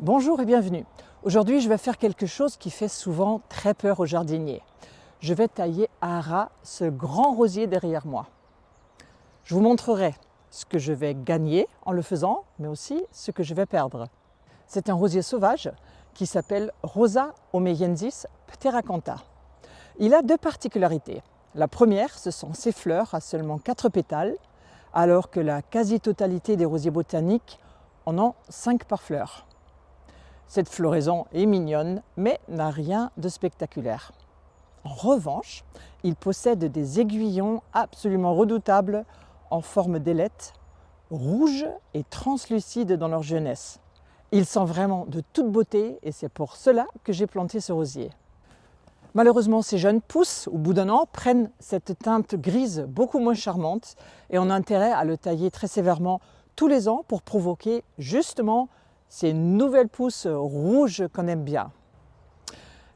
Bonjour et bienvenue. Aujourd'hui, je vais faire quelque chose qui fait souvent très peur aux jardiniers. Je vais tailler à ras ce grand rosier derrière moi. Je vous montrerai ce que je vais gagner en le faisant, mais aussi ce que je vais perdre. C'est un rosier sauvage qui s'appelle Rosa omeyensis pteracantha. Il a deux particularités. La première, ce sont ses fleurs à seulement 4 pétales, alors que la quasi-totalité des rosiers botaniques en ont 5 par fleur. Cette floraison est mignonne, mais n'a rien de spectaculaire. En revanche, il possède des aiguillons absolument redoutables en forme d'ailette, rouges et translucides dans leur jeunesse. Ils sont vraiment de toute beauté et c'est pour cela que j'ai planté ce rosier. Malheureusement, ces jeunes pousses, au bout d'un an, prennent cette teinte grise beaucoup moins charmante et on a intérêt à le tailler très sévèrement tous les ans pour provoquer justement ces nouvelles pousses rouges qu'on aime bien.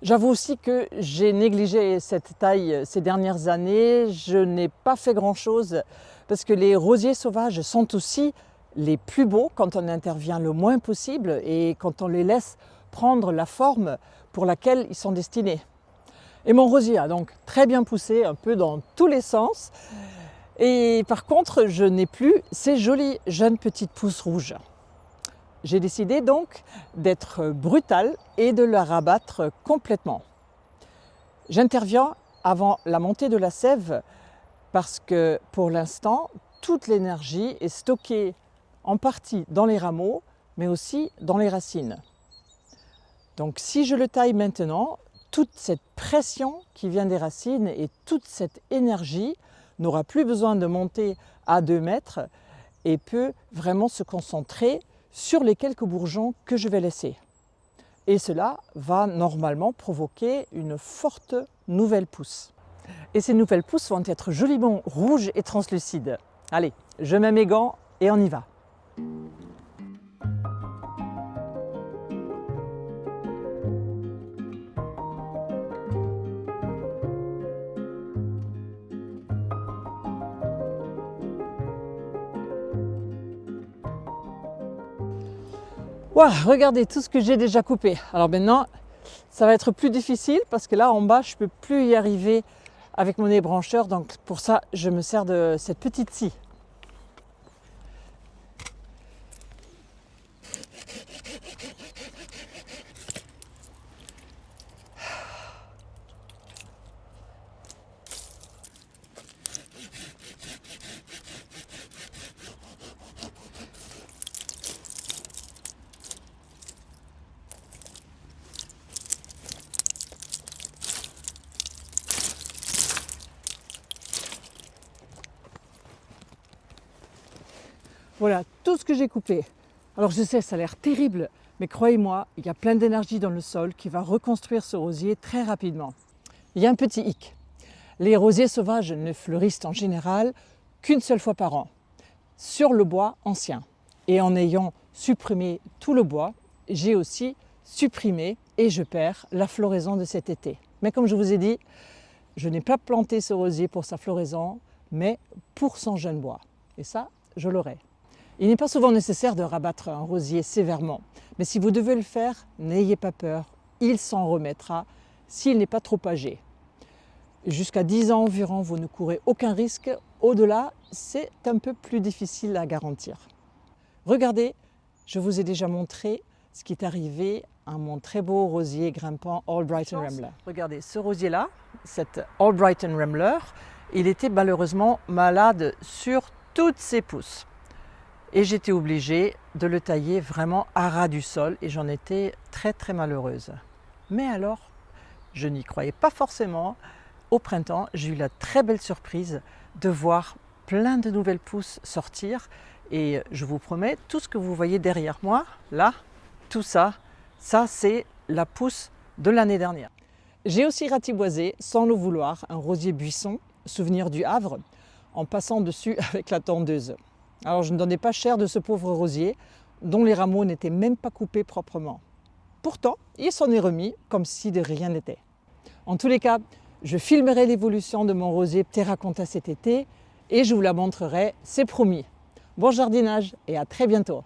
J'avoue aussi que j'ai négligé cette taille ces dernières années. Je n'ai pas fait grand-chose parce que les rosiers sauvages sont aussi les plus beaux quand on intervient le moins possible et quand on les laisse prendre la forme pour laquelle ils sont destinés. Et mon rosier a donc très bien poussé, un peu dans tous les sens. Et par contre, je n'ai plus ces jolies jeunes petites pousses rouges. J'ai décidé donc d'être brutale et de la rabattre complètement. J'interviens avant la montée de la sève parce que pour l'instant, toute l'énergie est stockée en partie dans les rameaux, mais aussi dans les racines. Donc si je le taille maintenant, toute cette pression qui vient des racines et toute cette énergie n'aura plus besoin de monter à 2 mètres et peut vraiment se concentrer sur les quelques bourgeons que je vais laisser. Et cela va normalement provoquer une forte nouvelle pousse. Et ces nouvelles pousses vont être joliment rouges et translucides. Allez, je mets mes gants et on y va. Wow, regardez tout ce que j'ai déjà coupé. Alors maintenant, ça va être plus difficile parce que là en bas, je ne peux plus y arriver avec mon ébrancheur. Donc pour ça, je me sers de cette petite scie. Voilà tout ce que j'ai coupé. Alors je sais, ça a l'air terrible, mais croyez-moi, il y a plein d'énergie dans le sol qui va reconstruire ce rosier très rapidement. Il y a un petit hic. Les rosiers sauvages ne fleurissent en général qu'une seule fois par an, sur le bois ancien. Et en ayant supprimé tout le bois, j'ai aussi supprimé et je perds la floraison de cet été. Mais comme je vous ai dit, je n'ai pas planté ce rosier pour sa floraison, mais pour son jeune bois. Et ça, je l'aurai. Il n'est pas souvent nécessaire de rabattre un rosier sévèrement, mais si vous devez le faire, n'ayez pas peur, il s'en remettra s'il n'est pas trop âgé. Jusqu'à 10 ans environ, vous ne courez aucun risque. Au-delà, c'est un peu plus difficile à garantir. Regardez, je vous ai déjà montré ce qui est arrivé à mon très beau rosier grimpant Albrighton Rambler. Regardez, ce rosier-là, cet Albrighton Rambler, il était malheureusement malade sur toutes ses pousses. Et j'étais obligée de le tailler vraiment à ras du sol et j'en étais très malheureuse. Mais alors, je n'y croyais pas forcément. Au printemps, j'ai eu la très belle surprise de voir plein de nouvelles pousses sortir. Et je vous promets, tout ce que vous voyez derrière moi, là, tout ça, c'est la pousse de l'année dernière. J'ai aussi ratiboisé, sans le vouloir, un rosier buisson, souvenir du Havre, en passant dessus avec la tondeuse. Alors je ne donnais pas cher de ce pauvre rosier, dont les rameaux n'étaient même pas coupés proprement. Pourtant, il s'en est remis comme si de rien n'était. En tous les cas, je filmerai l'évolution de mon rosier Pteracantha cet été et je vous la montrerai, c'est promis. Bon jardinage et à très bientôt.